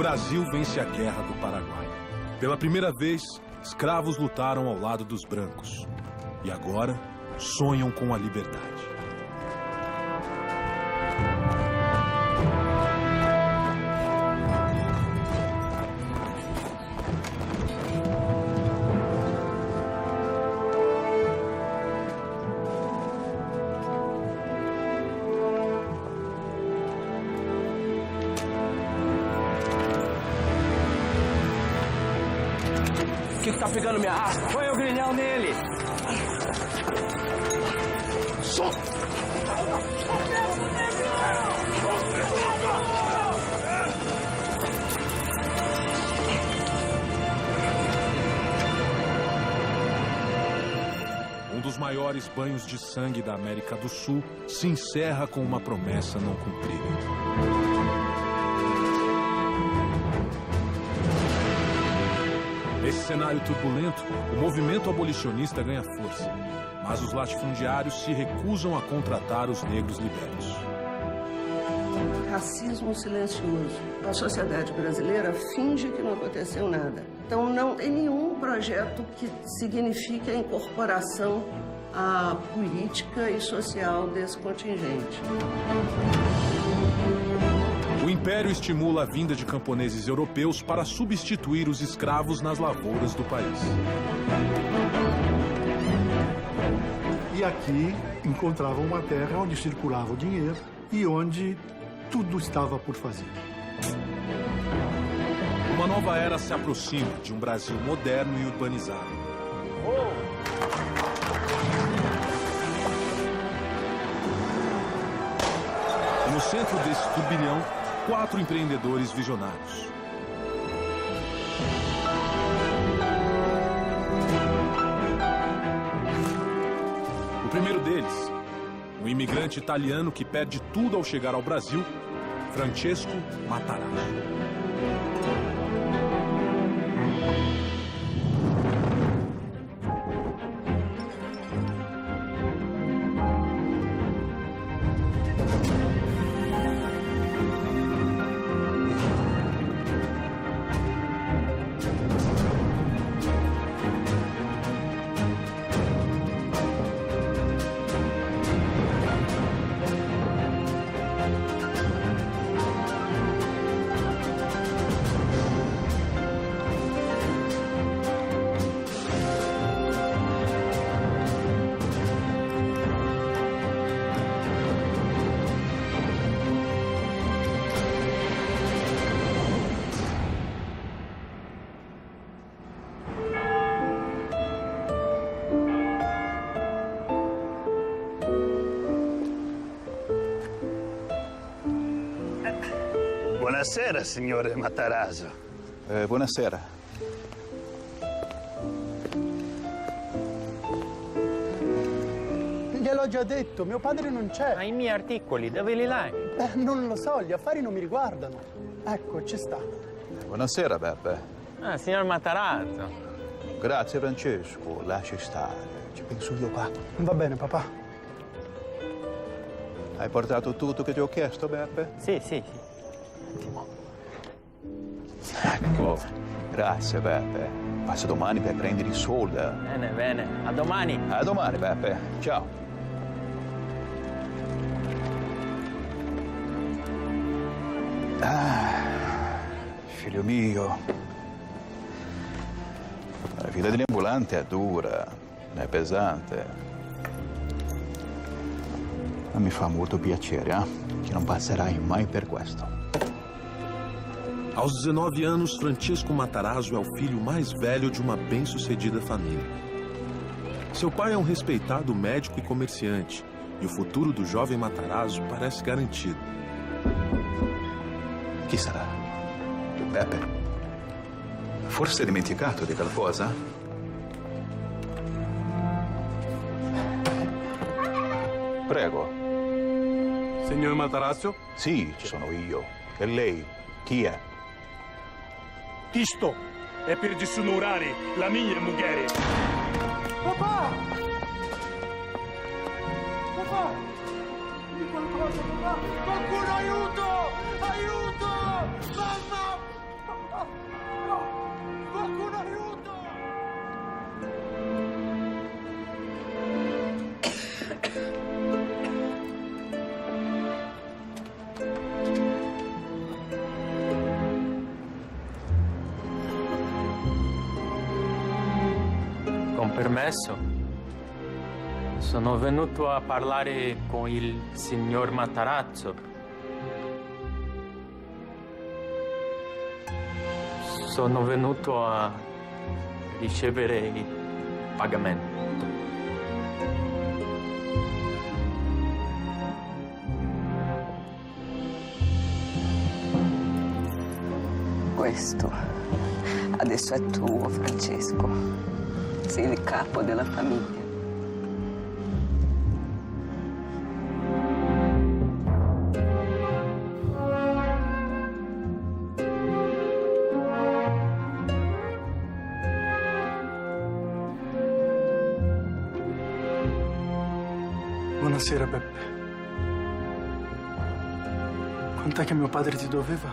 Brasil vence a Guerra do Paraguai. Pela primeira vez, escravos lutaram ao lado dos brancos. E agora, sonham com a liberdade. O que tá pegando minha raspa? Põe o grilhão nele! Um dos maiores banhos de sangue da América do Sul se encerra com uma promessa não cumprida. Nesse cenário turbulento, o movimento abolicionista ganha força, mas os latifundiários se recusam a contratar os negros libertos. Racismo silencioso. A sociedade brasileira finge que não aconteceu nada. Então não tem nenhum projeto que signifique a incorporação à política e social desse contingente. O Império estimula a vinda de camponeses europeus para substituir os escravos nas lavouras do país. E aqui encontravam uma terra onde circulava o dinheiro e onde tudo estava por fazer. Uma nova era se aproxima de um Brasil moderno e urbanizado. E no centro desse turbilhão, 4 empreendedores visionários. O primeiro deles, um imigrante italiano que perde tudo ao chegar ao Brasil, Francesco Matarazzo. Buonasera, signore Matarazzo. Buonasera. Gliel'ho già detto, mio padre non c'è. Ma i miei articoli, dove li lai? Non lo so, gli affari non mi riguardano. Ecco, ci sta. Buonasera, Beppe. Ah, signor Matarazzo. Grazie, Francesco. Lasci stare. Ci penso io qua. Va bene, papà. Hai portato tutto che ti ho chiesto, Beppe? Sì, sì. Ecco. Grazie, Beppe. Passa domani per prendere i soldi. Bene, bene. A domani. A domani, Beppe. Ciao. Figlio mio. La vita degli ambulanti è dura, è pesante. Ma mi fa molto piacere, che non passerai mai per questo. Aos 19 anos, Francesco Matarazzo é o filho mais velho de uma bem-sucedida família. Seu pai é um respeitado médico e comerciante, e o futuro do jovem Matarazzo parece garantido. Chi sarà? Beppe? Forse hai dimenticato di qualcosa? Prego. Signor Matarazzo? Sì, ci sono io. E lei? Chi è? Isto è per disonorare la mia moglie. Papà! Papà! Di qualcosa, papà! Qualcuno aiuto! Aiuto! Mamma! Con permesso, sono venuto a parlare con il signor Matarazzo. Sono venuto a ricevere il pagamento. Questo adesso è tuo, Francesco. Sei il capo della famiglia. Buonasera, Peppe. Quant'è che mio padre ti doveva?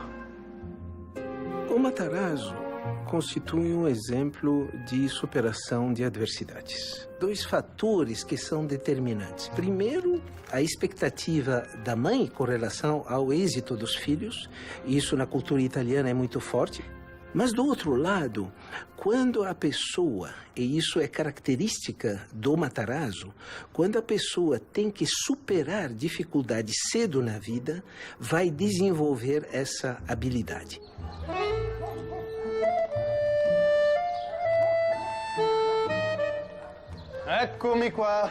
O Matarazzo constitui exemplo de superação de adversidades. Dois fatores que são determinantes. Primeiro, a expectativa da mãe com relação ao êxito dos filhos. Isso na cultura italiana é muito forte. Mas, do outro lado, quando a pessoa, e isso é característica do Matarazzo, quando a pessoa tem que superar dificuldades cedo na vida, vai desenvolver essa habilidade. Eccomi qua.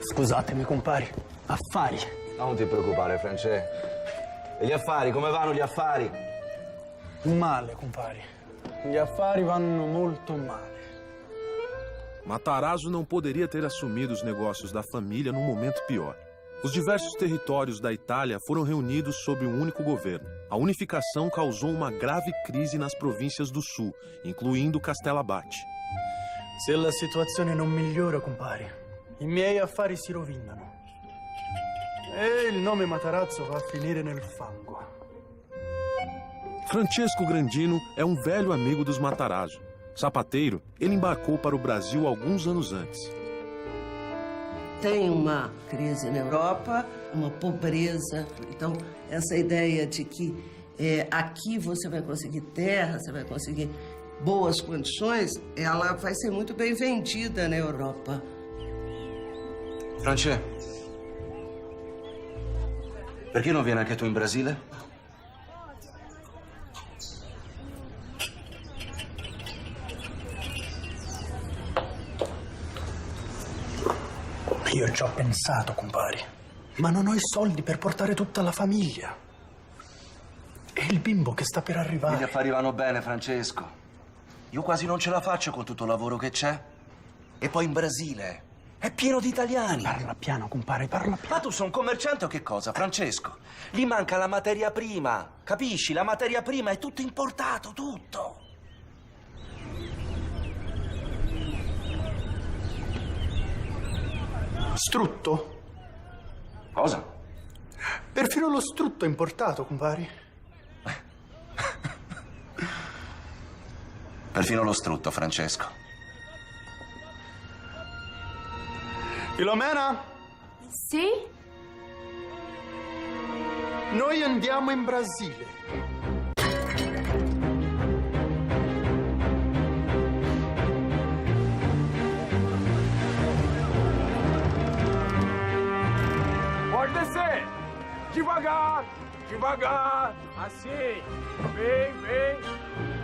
Scusatemi, compari. Affari. Non ti preoccupare, Francesco. E gli affari, come vanno gli affari? Male, compari. Gli affari vanno molto male. Matarazzo não poderia ter assumido os negócios da família num momento pior. Os diversos territórios da Itália foram reunidos sob um único governo. A unificação causou uma grave crise nas províncias do sul, incluindo Castellabate. Se la situazione non migliora, compari, i miei affari si rovinano. E il nome Matarazzo va a finire nel fango. Francesco Grandino é um velho amigo dos Matarazzo. Sapateiro, ele embarcou para o Brasil alguns anos antes. Tem uma crise na Europa, uma pobreza. Então, essa ideia de que aqui você vai conseguir terra, você vai conseguir boas condições, ela vai ser muito bem vendida na Europa. Francesco, perché non vieni anche tu in Brasile? Io ci ho pensato, compari, ma non ho i soldi per portare tutta la famiglia. E il bimbo che sta per arrivare. Gli affari vanno bene, Francesco. Io quasi non ce la faccio con tutto il lavoro che c'è. E poi in Brasile è pieno di italiani. Parla piano, compare, parla piano. Ma tu sei un commerciante o che cosa, Francesco? Gli manca la materia prima, capisci? La materia prima è tutto importato, tutto. Strutto? Cosa? Perfino lo strutto è importato, compari. Perfino lo strutto, Francesco. Filomena? Sì? Noi andiamo in Brasile. Pode descer! Devagar! Devagar! Assim! Vem, vem!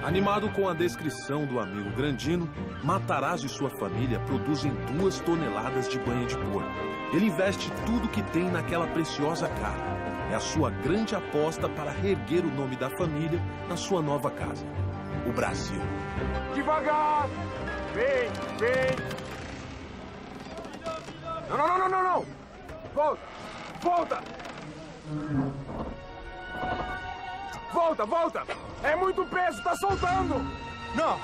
Animado com a descrição do amigo Grandino, Matarazzo e sua família produzem 2 toneladas de banha de porco. Ele investe tudo que tem naquela preciosa carne. É a sua grande aposta para reerguer o nome da família na sua nova casa, o Brasil. Devagar! Vem, vem! Não, não, não, não, não, não! Volta! Volta! Volta, volta! É muito peso, tá soltando! No!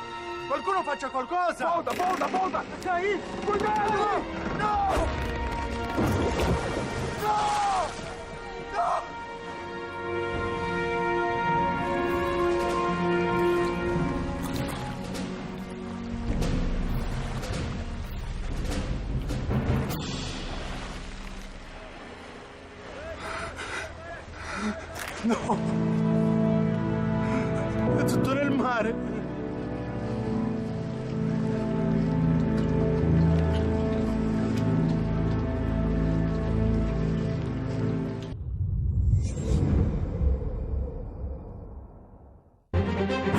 Qualcuno faccia qualcosa! Volta, volta, volta! Aí! Cuidado! No! Não! No! È tutto nel mare!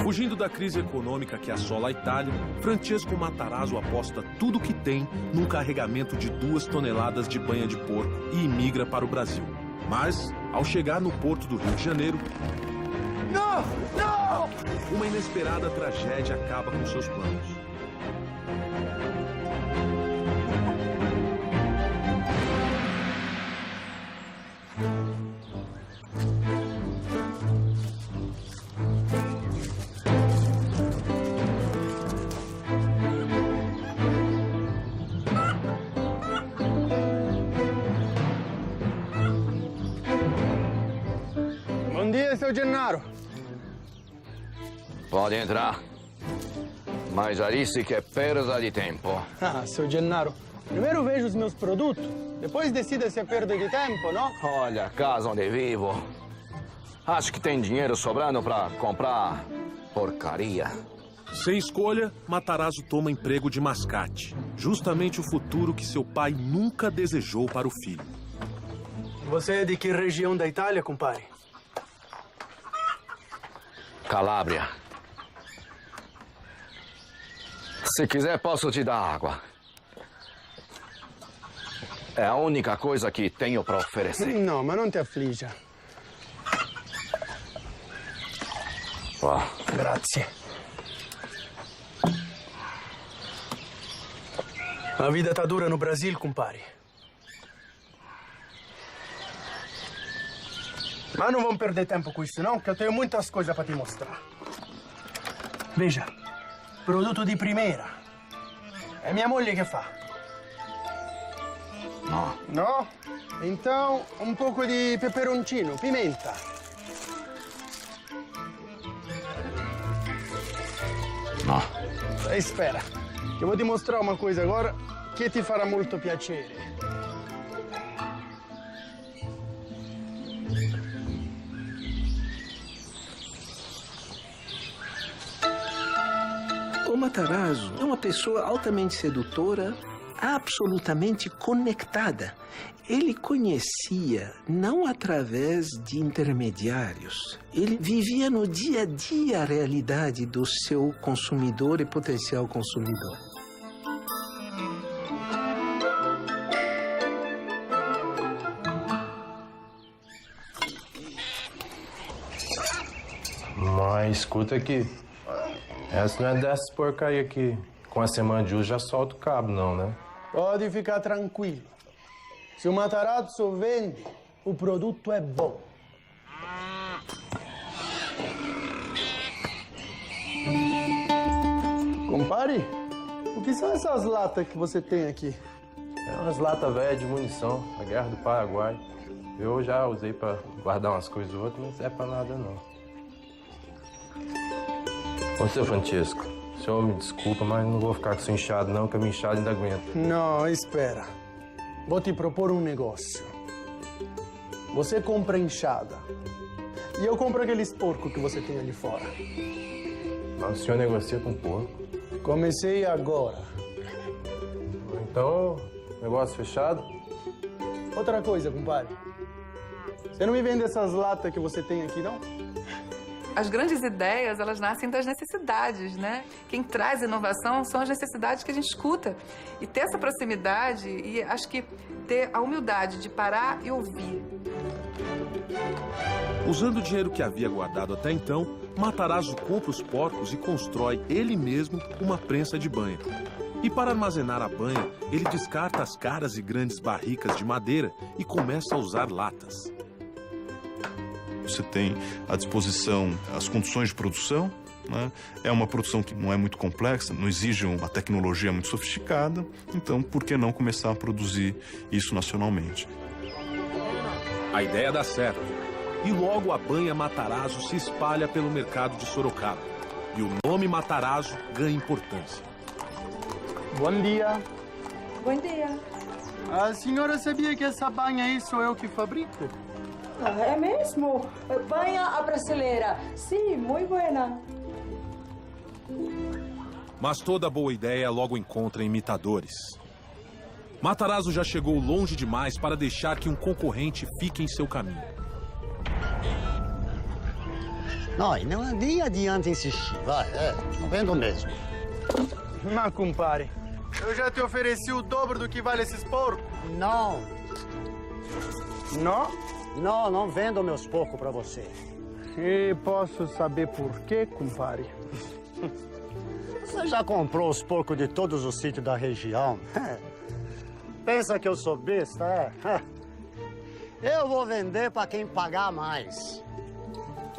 Fugindo da crise econômica que assola a Itália, Francesco Matarazzo aposta tudo o que tem num carregamento de 2 toneladas de banha de porco e imigra para o Brasil. Mas, ao chegar no porto do Rio de Janeiro, uma inesperada tragédia acaba com seus planos. Bom dia, seu Gennaro. Pode entrar. Mas já disse que é perda de tempo. Ah, seu Gennaro, primeiro vejo os meus produtos, depois decida se é perda de tempo, não? Olha, a casa onde vivo. Acho que tem dinheiro sobrando para comprar porcaria. Sem escolha, Matarazzo toma emprego de mascate. Justamente o futuro que seu pai nunca desejou para o filho. Você é de que região da Itália, compadre? Calábria. Se quiser, posso te dar água. É a única coisa que tenho para oferecer. Não, mas não te aflija. Ó. Grazie. A vida tá dura no Brasil, compadre. Mas não vamos perder tempo com isso, não, que eu tenho muitas coisas para te mostrar. Veja, produto de primeira. É minha moglie che fa. No. No? Então, um pouco de peperoncino, pimenta. No. Espera, que eu vou te mostrar uma coisa agora que ti farà molto piacere. O Matarazzo é uma pessoa altamente sedutora, absolutamente conectada. Ele conhecia não através de intermediários. Ele vivia no dia a dia a realidade do seu consumidor e potencial consumidor. Mas escuta aqui. Essa não é dessas porcaria que com a semana de hoje já solta o cabo, não, né? Pode ficar tranquilo. Se o Matarazzo vende, o produto é bom. Compare, o que são essas latas que você tem aqui? É umas latas velhas de munição, a guerra do Paraguai. Eu já usei pra guardar umas coisas ou outras, mas não é pra nada, não. Ô, seu Francesco, o senhor me desculpa, mas não vou ficar com esse inchado, não, que a minha inchada ainda aguenta. Não, espera. Vou te propor um negócio. Você compra enxada e eu compro aqueles porcos que você tem ali fora. Mas o senhor negocia com porco? Comecei agora. Então, negócio fechado? Outra coisa, compadre. Você não me vende essas latas que você tem aqui, não? As grandes ideias, elas nascem das necessidades, né? Quem traz inovação são as necessidades que a gente escuta. E ter essa proximidade e acho que ter a humildade de parar e ouvir. Usando o dinheiro que havia guardado até então, Matarazzo compra os porcos e constrói ele mesmo uma prensa de banha. E para armazenar a banha, ele descarta as caras e grandes barricas de madeira e começa a usar latas. Você tem à disposição as condições de produção, né? É uma produção que não é muito complexa, não exige uma tecnologia muito sofisticada, então por que não começar a produzir isso nacionalmente? A ideia dá certo, e logo a banha Matarazzo se espalha pelo mercado de Sorocaba, e o nome Matarazzo ganha importância. Bom dia. Bom dia. A senhora sabia que essa banha aí sou eu que fabrico? Ah, é mesmo? Banha a brasileira. Sim, muito buena. Mas toda boa ideia logo encontra imitadores. Matarazzo já chegou longe demais para deixar que um concorrente fique em seu caminho. Não, e não, nem adianta insistir, vai, tá vendo mesmo. Mas, compadre, eu já te ofereci o dobro do que vale esses porcos. Não. Não? Não, não vendo meus porcos pra você. E posso saber por quê, compadre? Você já comprou os porcos de todos os sítios da região? Pensa que eu sou besta, é? Eu vou vender pra quem pagar mais.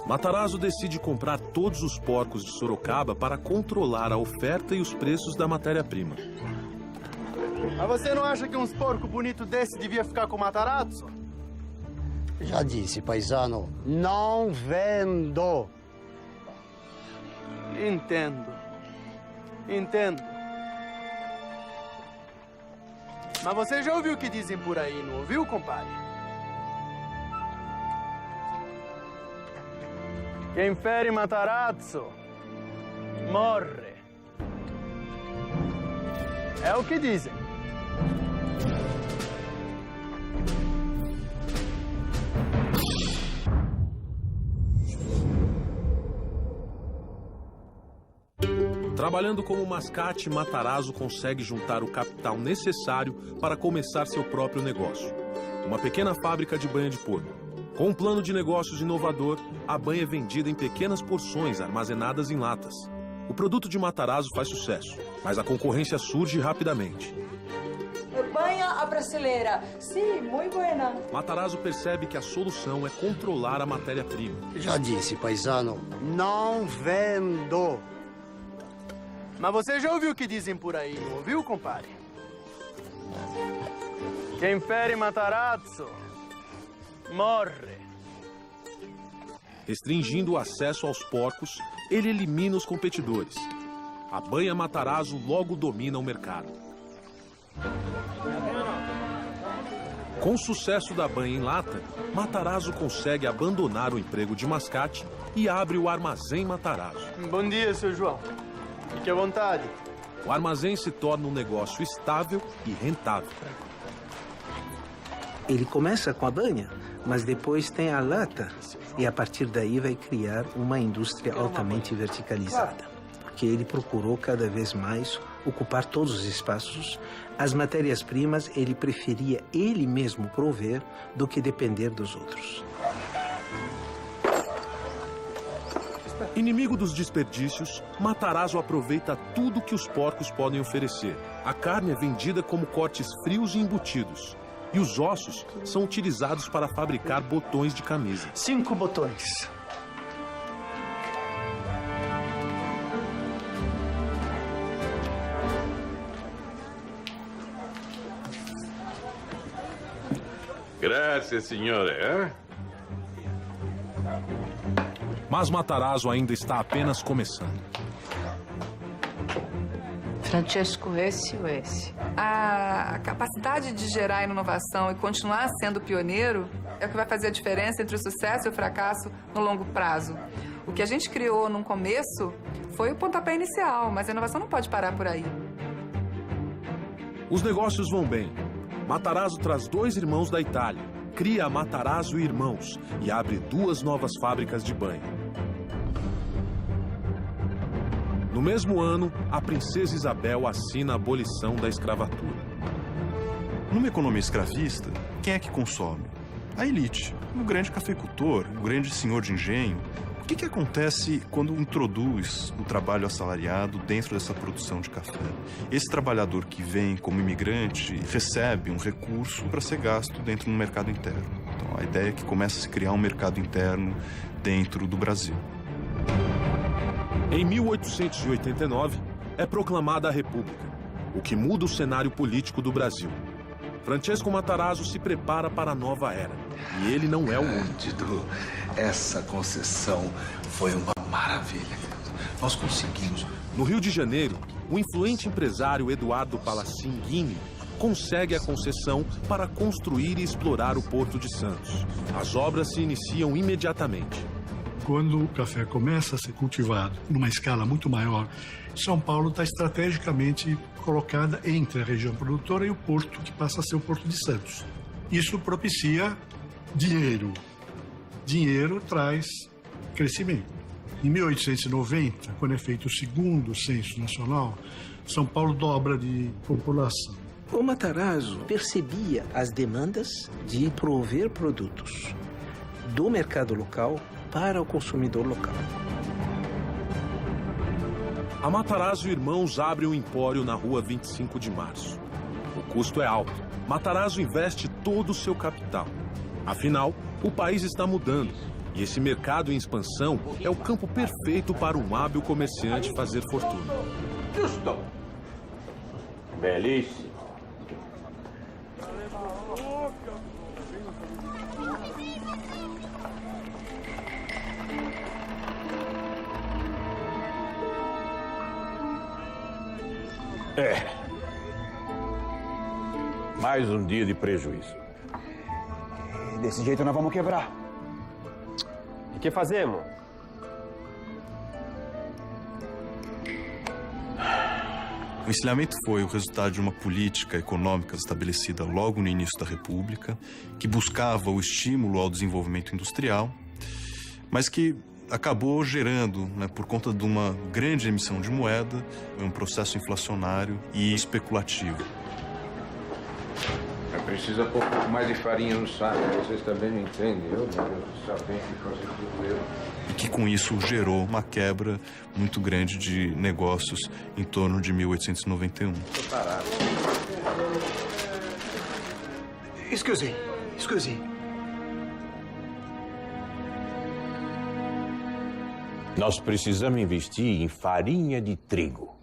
Matarazzo decide comprar todos os porcos de Sorocaba para controlar a oferta e os preços da matéria-prima. Mas você não acha que uns porcos bonitos desse devia ficar com o Matarazzo? Já disse, paisano, não vendo. Entendo. Mas você já ouviu o que dizem por aí, não ouviu, compadre? Quem fere Matarazzo morre. É o que dizem. Trabalhando como mascate, Matarazzo consegue juntar o capital necessário para começar seu próprio negócio. Uma pequena fábrica de banha de porco. Com um plano de negócios inovador, a banha é vendida em pequenas porções armazenadas em latas. O produto de Matarazzo faz sucesso, mas a concorrência surge rapidamente. Banha brasileira. Sim, muito buena. Matarazzo percebe que a solução é controlar a matéria-prima. Já disse, paisano, não vendo. Mas você já ouviu o que dizem por aí, não ouviu, compadre? Quem fere Matarazzo morre. Restringindo o acesso aos porcos, ele elimina os competidores. A banha Matarazzo logo domina o mercado. Com o sucesso da banha em lata, Matarazzo consegue abandonar o emprego de mascate e abre o Armazém Matarazzo. Bom dia, seu João. Fique à vontade. O armazém se torna um negócio estável e rentável. Ele começa com a banha, mas depois tem a lata. E a partir daí vai criar uma indústria altamente verticalizada. Porque ele procurou cada vez mais ocupar todos os espaços. As matérias-primas ele preferia ele mesmo prover do que depender dos outros. Inimigo dos desperdícios, Matarazzo aproveita tudo que os porcos podem oferecer. A carne é vendida como cortes frios e embutidos. E os ossos são utilizados para fabricar botões de camisa. 5 botões. Grazie, signore. Mas Matarazzo ainda está apenas começando. Francesco, esse. A capacidade de gerar inovação e continuar sendo pioneiro é o que vai fazer a diferença entre o sucesso e o fracasso no longo prazo. O que a gente criou no começo foi o pontapé inicial, mas a inovação não pode parar por aí. Os negócios vão bem. Matarazzo traz 2 irmãos da Itália, cria a Matarazzo e Irmãos e abre 2 novas fábricas de banha. No mesmo ano, a princesa Isabel assina a abolição da escravatura. Numa economia escravista, quem é que consome? A elite, o grande cafeicultor, o grande senhor de engenho. O que acontece quando introduz o trabalho assalariado dentro dessa produção de café? Esse trabalhador que vem como imigrante recebe um recurso para ser gasto dentro do mercado interno. Então, a ideia é que começa a se criar um mercado interno dentro do Brasil. Em 1889, é proclamada a República, o que muda o cenário político do Brasil. Francesco Matarazzo se prepara para a nova era, e ele não é o único. Essa concessão foi uma maravilha. Nós conseguimos. No Rio de Janeiro, o influente empresário Eduardo Palacin Guini consegue a concessão para construir e explorar o Porto de Santos. As obras se iniciam imediatamente. Quando o café começa a ser cultivado numa escala muito maior, São Paulo está estrategicamente colocada entre a região produtora e o porto, que passa a ser o Porto de Santos. Isso propicia dinheiro. Dinheiro traz crescimento. Em 1890, quando é feito o segundo censo nacional, São Paulo dobra de população. O Matarazzo percebia as demandas de prover produtos do mercado local para o consumidor local. A Matarazzo Irmãos abre um empório na rua 25 de março. O custo é alto. Matarazzo investe todo o seu capital. Afinal, o país está mudando. E esse mercado em expansão é o campo perfeito para um hábil comerciante fazer fortuna. Justo. Belíssimo. Mais um dia de prejuízo. Desse jeito nós vamos quebrar. E o que fazemos? O encilhamento foi o resultado de uma política econômica estabelecida logo no início da República, que buscava o estímulo ao desenvolvimento industrial, mas que acabou gerando, por conta de uma grande emissão de moeda, um processo inflacionário e especulativo. Precisa pôr um pouco mais de farinha no saco, vocês também não entendem, meu Deus do céu, tem que fazer tudo eu. E que com isso gerou uma quebra muito grande de negócios em torno de 1891. Tô parado. Excuse. Nós precisamos investir em farinha de trigo.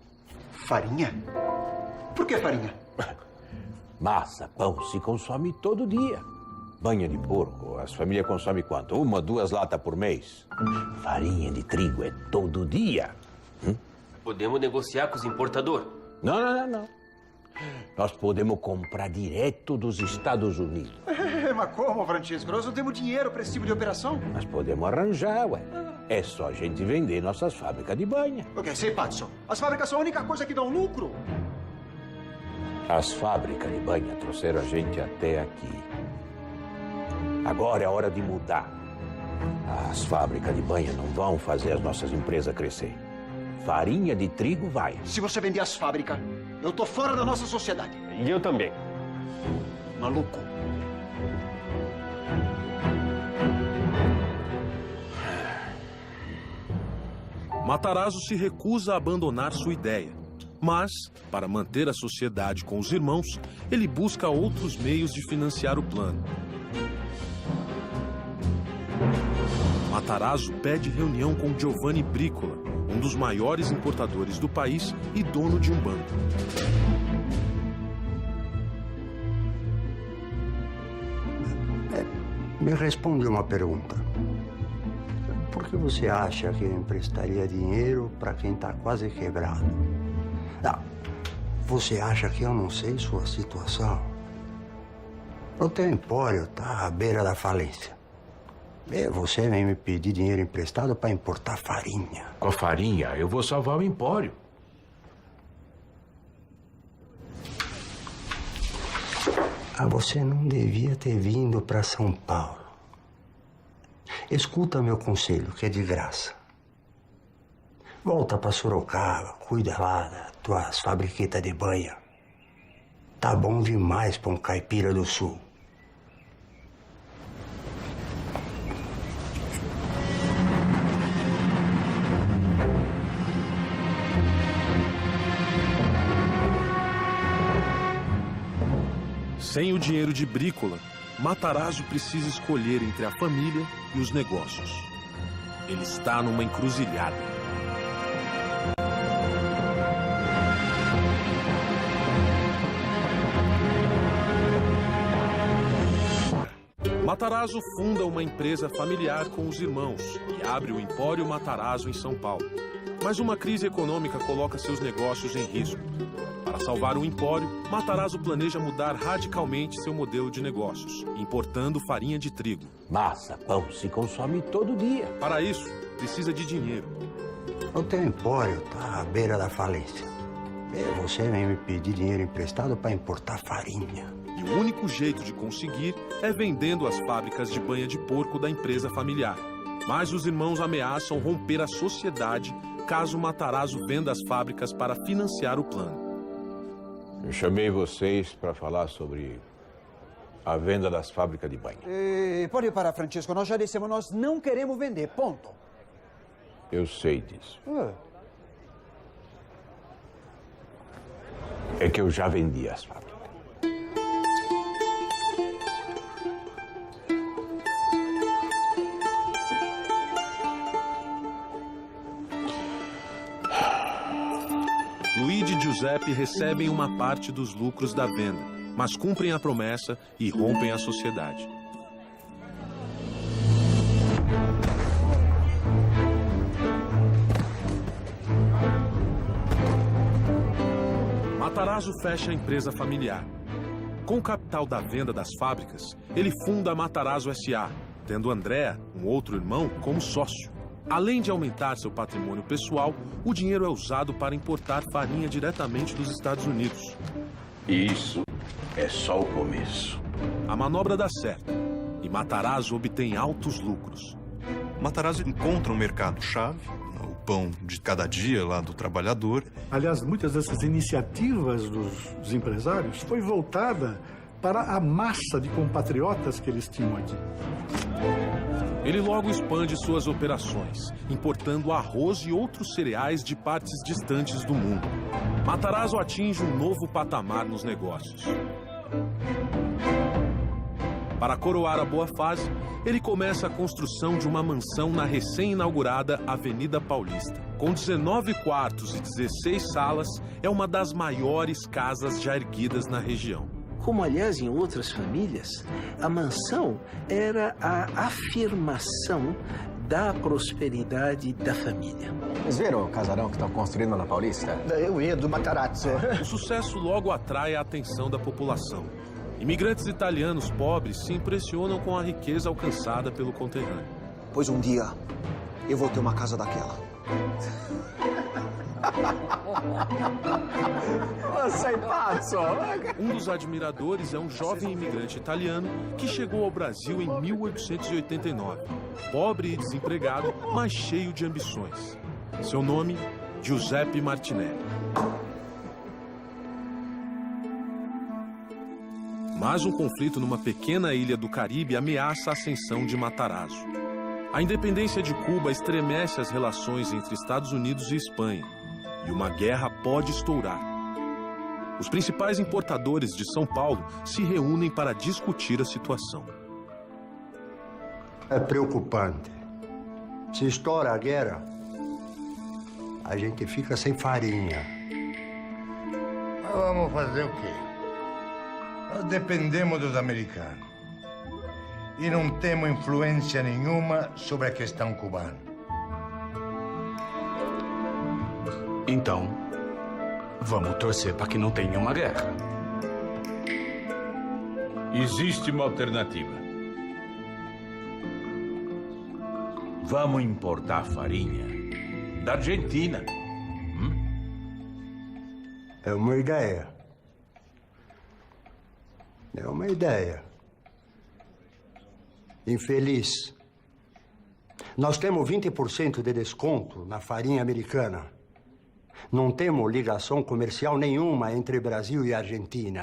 Farinha? Por que farinha? Massa, pão se consome todo dia. Banha de porco, as famílias consomem quanto? 1, 2 latas por mês. Farinha de trigo é todo dia. Podemos negociar com os importadores? Não. Nós podemos comprar direto dos Estados Unidos. Mas como, Francisco? Nós não temos dinheiro para esse tipo de operação. Nós podemos arranjar, ué. É só a gente vender nossas fábricas de banha. O que? Sei, Patson. As fábricas são a única coisa que dão lucro. As fábricas de banha trouxeram a gente até aqui. Agora é hora de mudar. As fábricas de banha não vão fazer as nossas empresas crescer. Farinha de trigo vai. Se você vender as fábricas, eu tô fora da nossa sociedade. E eu também. Maluco. Matarazzo se recusa a abandonar sua ideia. Mas, para manter a sociedade com os irmãos, ele busca outros meios de financiar o plano. Matarazzo pede reunião com Giovanni Bricola, um dos maiores importadores do país e dono de um banco. Me responde uma pergunta. Por que você acha que eu emprestaria dinheiro para quem está quase quebrado? Você acha que eu não sei sua situação? O teu empório está à beira da falência. E você vem me pedir dinheiro emprestado para importar farinha. Com a farinha, eu vou salvar o empório. Você não devia ter vindo para São Paulo. Escuta meu conselho, que é de graça. Volta para Sorocaba, cuida lá das tuas fabriquetas de banha. Tá bom demais para um caipira do sul. Sem o dinheiro de Bricola, Matarazzo precisa escolher entre a família e os negócios. Ele está numa encruzilhada. Matarazzo funda uma empresa familiar com os irmãos e abre o Empório Matarazzo em São Paulo. Mas uma crise econômica coloca seus negócios em risco. Para salvar o empório, Matarazzo planeja mudar radicalmente seu modelo de negócios, importando farinha de trigo. Massa, pão se consome todo dia. Para isso, precisa de dinheiro. O teu empório está à beira da falência. E você vem me pedir dinheiro emprestado para importar farinha. E o único jeito de conseguir é vendendo as fábricas de banha de porco da empresa familiar. Mas os irmãos ameaçam romper a sociedade caso Matarazzo venda as fábricas para financiar o plano. Eu chamei vocês para falar sobre a venda das fábricas de banha. Pode parar, Francesco. Nós já dissemos, nós não queremos vender. Ponto. Eu sei disso. É que eu já vendi as fábricas. Luigi e Giuseppe recebem uma parte dos lucros da venda, mas cumprem a promessa e rompem a sociedade. Matarazzo fecha a empresa familiar. Com o capital da venda das fábricas, ele funda a Matarazzo S.A., tendo Andrea, um outro irmão, como sócio. Além de aumentar seu patrimônio pessoal, o dinheiro é usado para importar farinha diretamente dos Estados Unidos. Isso é só o começo. A manobra dá certo e Matarazzo obtém altos lucros. Matarazzo encontra um mercado-chave, o pão de cada dia lá do trabalhador. Aliás, muitas dessas iniciativas dos empresários foi voltada para a massa de compatriotas que eles tinham aqui. Ele logo expande suas operações, importando arroz e outros cereais de partes distantes do mundo. Matarazzo atinge um novo patamar nos negócios. Para coroar a boa fase, ele começa a construção de uma mansão na recém-inaugurada Avenida Paulista. Com 19 quartos e 16 salas, é uma das maiores casas já erguidas na região. Como, aliás, em outras famílias, a mansão era a afirmação da prosperidade da família. Vocês viram o casarão que estão construindo na Paulista? Eu ia do Matarazzo. O sucesso logo atrai a atenção da população. Imigrantes italianos pobres se impressionam com a riqueza alcançada pelo conterrâneo. Pois um dia eu vou ter uma casa daquela. Você é pazzo! Um dos admiradores é um jovem imigrante italiano que chegou ao Brasil em 1889. Pobre e desempregado, mas cheio de ambições. Seu nome, Giuseppe Martinelli. Mas um conflito numa pequena ilha do Caribe ameaça a ascensão de Matarazzo. A independência de Cuba estremece as relações entre Estados Unidos e Espanha, e uma guerra pode estourar. Os principais importadores de São Paulo se reúnem para discutir a situação. É preocupante. Se estoura a guerra, a gente fica sem farinha. Mas vamos fazer o quê? Nós dependemos dos americanos. E não temos influência nenhuma sobre a questão cubana. Então, vamos torcer para que não tenha uma guerra. Existe uma alternativa. Vamos importar farinha da Argentina. É uma ideia. É uma ideia. Infeliz. Nós temos 20% de desconto na farinha americana. Não temos ligação comercial nenhuma entre Brasil e Argentina.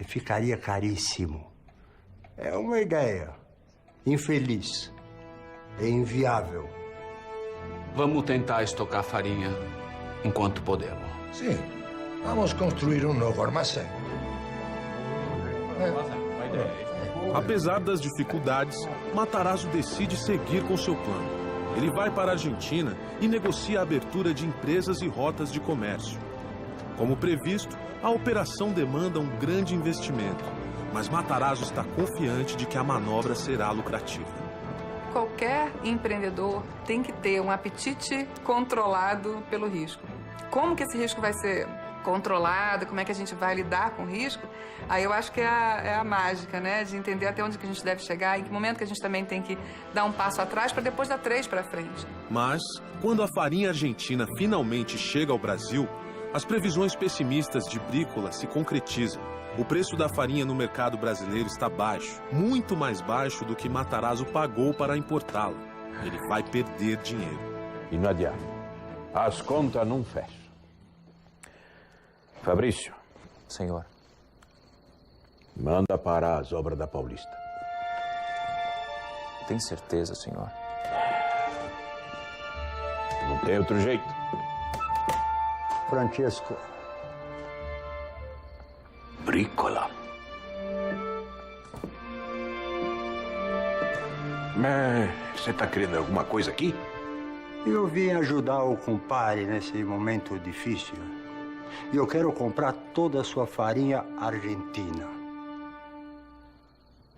Ficaria caríssimo. É uma ideia. Infeliz. É inviável. Vamos tentar estocar farinha enquanto podemos. Sim. Vamos construir um novo armazém. Apesar das dificuldades, Matarazzo decide seguir com seu plano. Ele vai para a Argentina e negocia a abertura de empresas e rotas de comércio. Como previsto, a operação demanda um grande investimento, mas Matarazzo está confiante de que a manobra será lucrativa. Qualquer empreendedor tem que ter um apetite controlado pelo risco. Como que esse risco vai ser controlado, como é que a gente vai lidar com o risco, aí eu acho que é a mágica, né? De entender até onde que a gente deve chegar, em que momento que a gente também tem que dar um passo atrás para depois dar 3 para frente. Mas, quando a farinha argentina finalmente chega ao Brasil, as previsões pessimistas de Brícola se concretizam. O preço da farinha no mercado brasileiro está baixo, muito mais baixo do que Matarazzo pagou para importá-la. ele vai perder dinheiro. E não adianta. As contas não fecham. Fabrício. Senhor. Manda parar as obras da Paulista. Tem certeza, senhor? Não tem outro jeito. Francesco. Brícola. Mas você tá querendo alguma coisa aqui? Eu vim ajudar o compadre nesse momento difícil. E eu quero comprar toda a sua farinha argentina.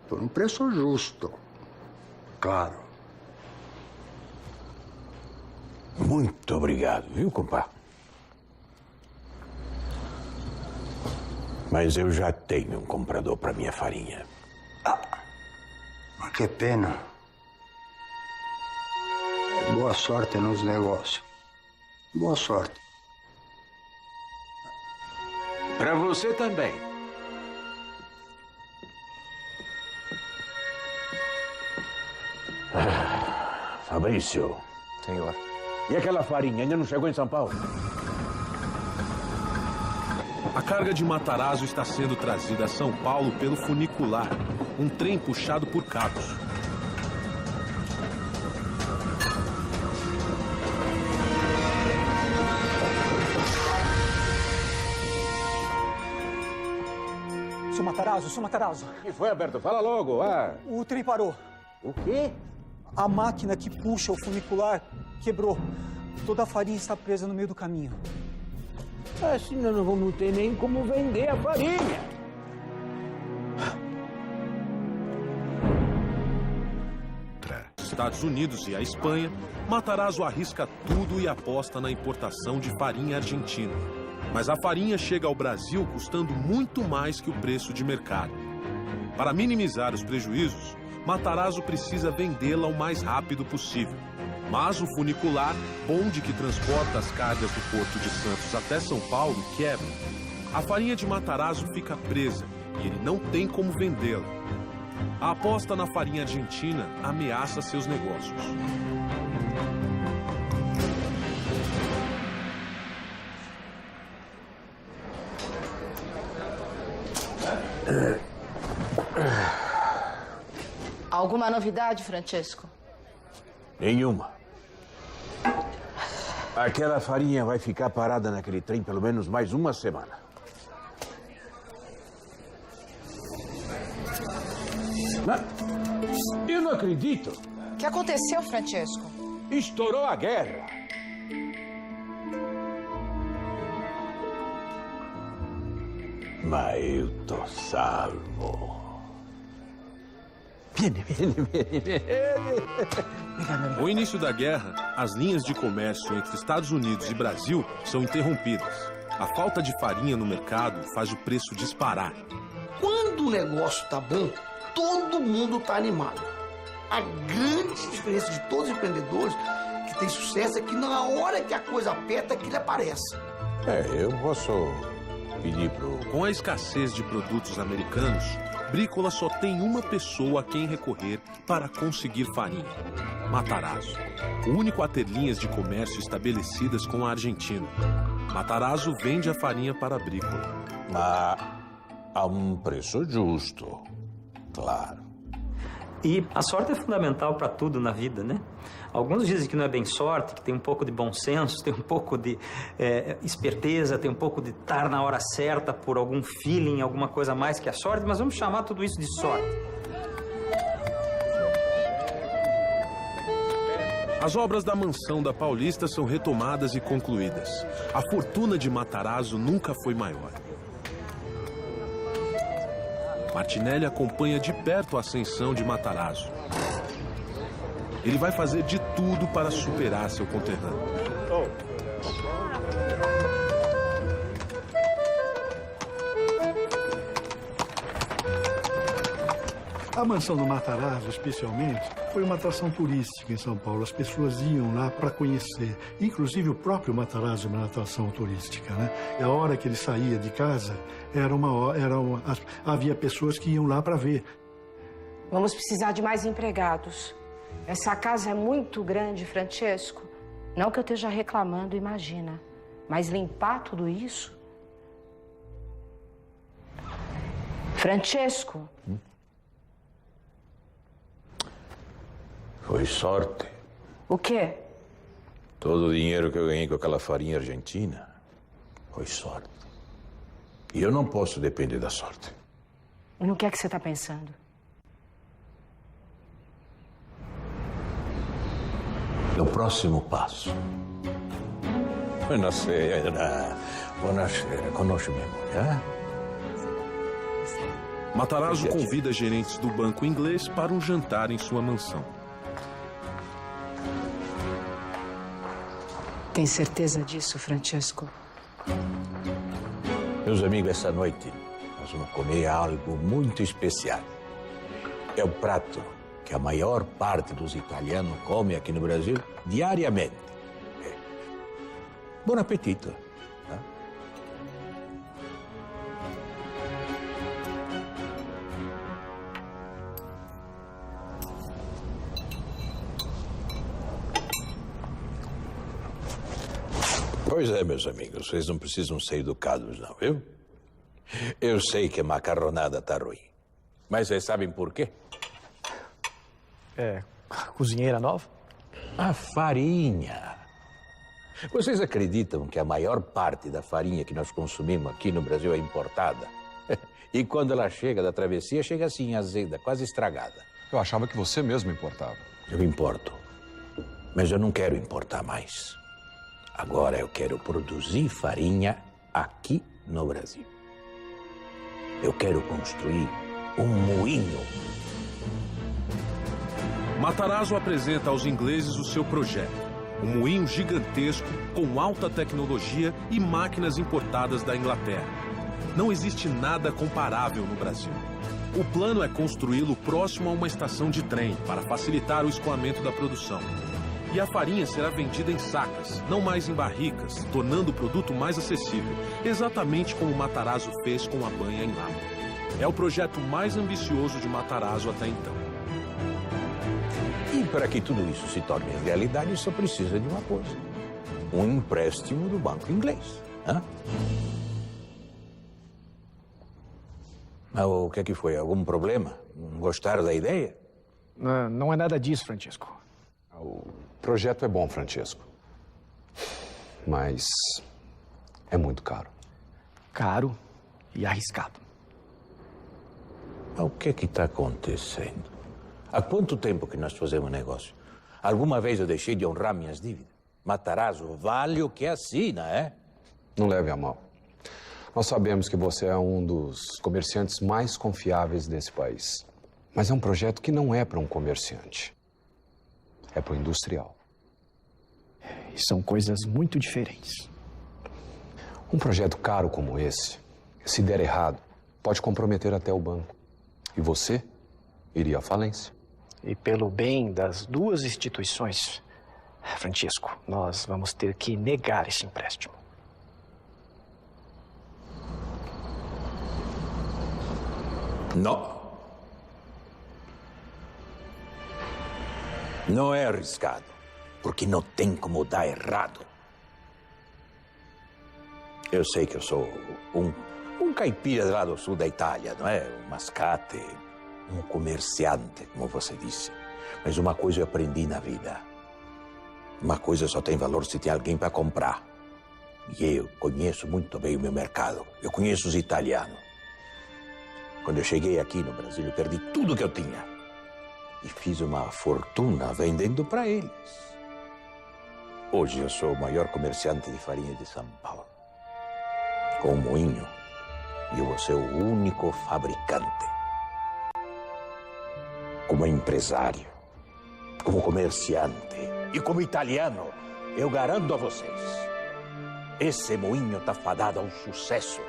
Por um preço justo. Claro. Muito obrigado, viu, compadre? Mas eu já tenho um comprador para minha farinha. Mas que pena. Boa sorte nos negócios. Boa sorte. Para você também. Fabrício. Senhor. E aquela farinha ainda não chegou em São Paulo? A carga de Matarazzo está sendo trazida a São Paulo pelo funicular, um trem puxado por cabos. Seu Matarazzo. O que foi, Alberto? Fala logo, O trem parou. O quê? A máquina que puxa o funicular quebrou. Toda a farinha está presa no meio do caminho. Assim nós não vamos ter nem como vender a farinha. Estados Unidos e a Espanha, Matarazzo arrisca tudo e aposta na importação de farinha argentina. Mas a farinha chega ao Brasil custando muito mais que o preço de mercado. Para minimizar os prejuízos, Matarazzo precisa vendê-la o mais rápido possível. Mas o funicular, bonde que transporta as cargas do Porto de Santos até São Paulo, quebra. A farinha de Matarazzo fica presa e ele não tem como vendê-la. A aposta na farinha argentina ameaça seus negócios. Alguma novidade, Francesco? Nenhuma. Aquela farinha vai ficar parada naquele trem pelo menos mais uma semana. Mas eu não acredito. O que aconteceu, Francesco? Estourou a guerra. Mas eu tô salvo. Viene. No início da guerra, as linhas de comércio entre Estados Unidos e Brasil são interrompidas. A falta de farinha no mercado faz o preço disparar. Quando o negócio tá bom, todo mundo tá animado. A grande diferença de todos os empreendedores que têm sucesso é que na hora que a coisa aperta, que ele aparece. Eu posso pedir pro... Com a escassez de produtos americanos, Brícola só tem uma pessoa a quem recorrer para conseguir farinha: Matarazzo, o único a ter linhas de comércio estabelecidas com a Argentina. Matarazzo vende a farinha para Brícola. Mas a um preço justo, claro. E a sorte é fundamental para tudo na vida, né? Alguns dizem que não é bem sorte, que tem um pouco de bom senso, tem um pouco de esperteza, tem um pouco de estar na hora certa por algum feeling, alguma coisa mais que a sorte, mas vamos chamar tudo isso de sorte. As obras da mansão da Paulista são retomadas e concluídas. A fortuna de Matarazzo nunca foi maior. Martinelli acompanha de perto a ascensão de Matarazzo. Ele vai fazer de tudo para superar seu conterrâneo. A mansão do Matarazzo, especialmente, foi uma atração turística em São Paulo. As pessoas iam lá para conhecer. Inclusive, o próprio Matarazzo é uma atração turística, né? E a hora que ele saía de casa, havia pessoas que iam lá para ver. Vamos precisar de mais empregados. Essa casa é muito grande, Francesco. Não que eu esteja reclamando, imagina. Mas limpar tudo isso... Francesco? Foi sorte. O quê? Todo o dinheiro que eu ganhei com aquela farinha argentina foi sorte. E eu não posso depender da sorte. E no que é que você está pensando? No próximo passo. Buonasera. Buonasera. Conosce minha mulher? Matarazzo convida gerentes do banco inglês para um jantar em sua mansão. Tem certeza disso, Francesco? Meus amigos, essa noite nós vamos comer algo muito especial. É o prato que a maior parte dos italianos come aqui no Brasil diariamente. Bom apetito. Pois é, meus amigos, vocês não precisam ser educados, não, viu? Eu sei que a macarronada tá ruim. Mas vocês sabem por quê? Cozinheira nova? A farinha. Vocês acreditam que a maior parte da farinha que nós consumimos aqui no Brasil é importada? E quando ela chega da travessia, chega assim, azeda, quase estragada. Eu achava que você mesmo importava. Eu importo. Mas eu não quero importar mais. Agora eu quero produzir farinha aqui no Brasil. Eu quero construir um moinho. Matarazzo apresenta aos ingleses o seu projeto. Um moinho gigantesco, com alta tecnologia e máquinas importadas da Inglaterra. Não existe nada comparável no Brasil. O plano é construí-lo próximo a uma estação de trem, para facilitar o escoamento da produção. E a farinha será vendida em sacas, não mais em barricas, tornando o produto mais acessível, exatamente como Matarazzo fez com a banha em lata. É o projeto mais ambicioso de Matarazzo até então. E para que tudo isso se torne realidade, só precisa de uma coisa. Um empréstimo do banco inglês. Mas o que é que foi? Algum problema? Não gostaram da ideia? Não é nada disso, Francesco. O projeto é bom, Francesco. Mas é muito caro. Caro e arriscado. O que é que está acontecendo? Há quanto tempo que nós fazemos negócio? Alguma vez eu deixei de honrar minhas dívidas? Matarazzo vale o que assina, é? Não leve a mal. Nós sabemos que você é um dos comerciantes mais confiáveis desse país. Mas é um projeto que não é para um comerciante. É para o industrial. E são coisas muito diferentes. Um projeto caro como esse, se der errado, pode comprometer até o banco. E você iria à falência. E pelo bem das duas instituições, Francesco, nós vamos ter que negar esse empréstimo. Não. Não é arriscado, porque não tem como dar errado. Eu sei que eu sou um caipira lá do sul da Itália, não é? Um mascate, um comerciante, como você disse. Mas uma coisa eu aprendi na vida. Uma coisa só tem valor se tem alguém para comprar. E eu conheço muito bem o meu mercado. Eu conheço os italianos. Quando eu cheguei aqui no Brasil, eu perdi tudo que eu tinha. E fiz uma fortuna vendendo para eles. Hoje eu sou o maior comerciante de farinha de São Paulo. Com um moinho, eu vou ser o único fabricante. Como empresário, como comerciante e como italiano, eu garanto a vocês, esse moinho está fadado a um sucesso.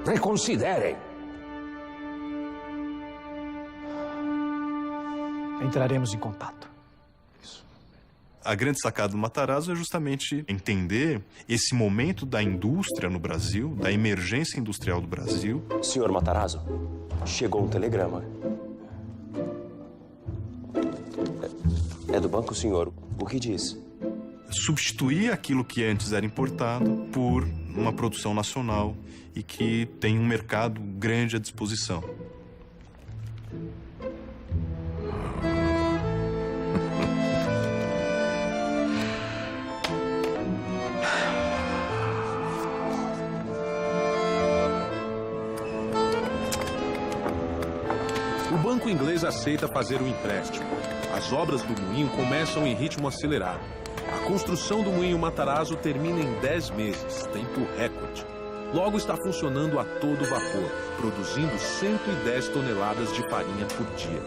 Reconsiderem. Entraremos em contato. A grande sacada do Matarazzo é justamente entender esse momento da indústria no Brasil, da emergência industrial do Brasil. Senhor Matarazzo, chegou um telegrama. É do banco, senhor. O que diz? Substituir aquilo que antes era importado por uma produção nacional e que tem um mercado grande à disposição. O banco inglês aceita fazer o empréstimo. As obras do moinho começam em ritmo acelerado. A construção do moinho Matarazzo termina em 10 meses, tempo recorde. Logo está funcionando a todo vapor, produzindo 110 toneladas de farinha por dia.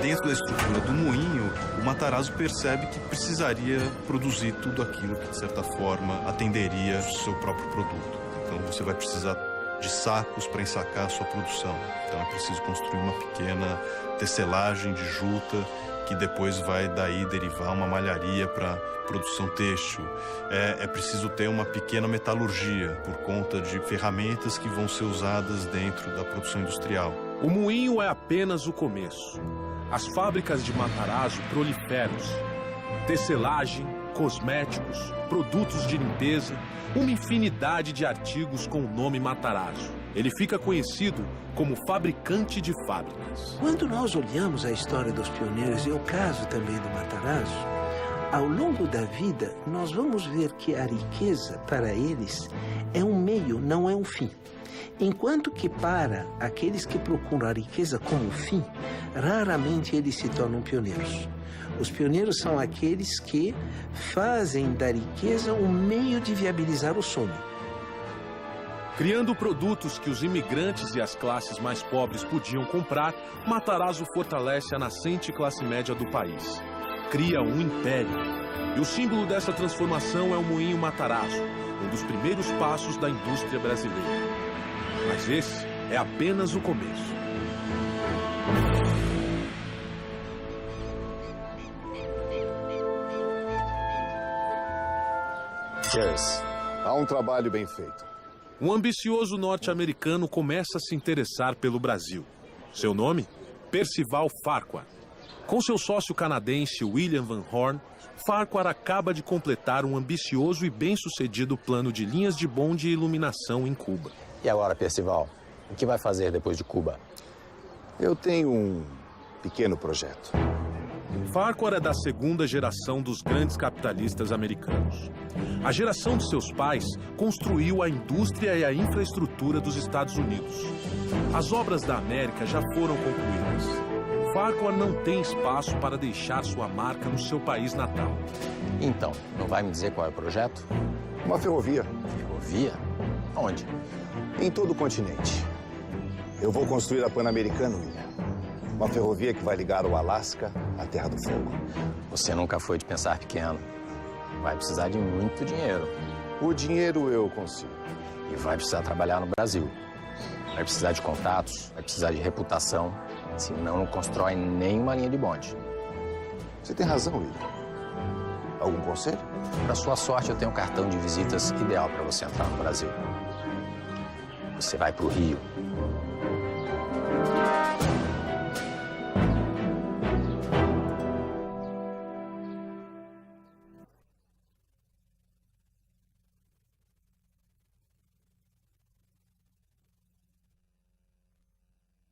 Dentro da estrutura do moinho, o Matarazzo percebe que precisaria produzir tudo aquilo que, de certa forma, atenderia o seu próprio produto. Então você vai precisar de sacos para ensacar a sua produção. Então é preciso construir uma pequena tecelagem de juta, que depois vai daí derivar uma malharia para produção têxtil. É preciso ter uma pequena metalurgia, por conta de ferramentas que vão ser usadas dentro da produção industrial. O moinho é apenas o começo. As fábricas de Matarazzo proliferam-se. Tecelagem, cosméticos, produtos de limpeza, uma infinidade de artigos com o nome Matarazzo. Ele fica conhecido como fabricante de fábricas. Quando nós olhamos a história dos pioneiros e o caso também do Matarazzo, ao longo da vida nós vamos ver que a riqueza para eles é um meio, não é um fim. Enquanto que para aqueles que procuram a riqueza como fim, raramente eles se tornam pioneiros. Os pioneiros são aqueles que fazem da riqueza um meio de viabilizar o sonho. Criando produtos que os imigrantes e as classes mais pobres podiam comprar, Matarazzo fortalece a nascente classe média do país. Cria um império. E o símbolo dessa transformação é o moinho Matarazzo, um dos primeiros passos da indústria brasileira. Mas esse é apenas o começo. Cheers. Há um trabalho bem feito. Um ambicioso norte-americano começa a se interessar pelo Brasil. Seu nome? Percival Farquhar. Com seu sócio canadense William Van Horn, Farquhar acaba de completar um ambicioso e bem-sucedido plano de linhas de bonde e iluminação em Cuba. E agora, Percival, o que vai fazer depois de Cuba? Eu tenho um pequeno projeto. Farquhar é da segunda geração dos grandes capitalistas americanos. A geração de seus pais construiu a indústria e a infraestrutura dos Estados Unidos. As obras da América já foram concluídas. Farquhar não tem espaço para deixar sua marca no seu país natal. Então, não vai me dizer qual é o projeto? Uma ferrovia. Ferrovia? Onde? Em todo o continente. Eu vou construir a Pan-Americana, William. Uma ferrovia que vai ligar o Alasca à Terra do Fogo. Você nunca foi de pensar pequeno. Vai precisar de muito dinheiro. O dinheiro eu consigo. E vai precisar trabalhar no Brasil. Vai precisar de contatos, vai precisar de reputação. Senão não constrói nenhuma linha de bonde. Você tem razão, William. Algum conselho? Para sua sorte, eu tenho um cartão de visitas ideal para você entrar no Brasil. Você vai para o Rio.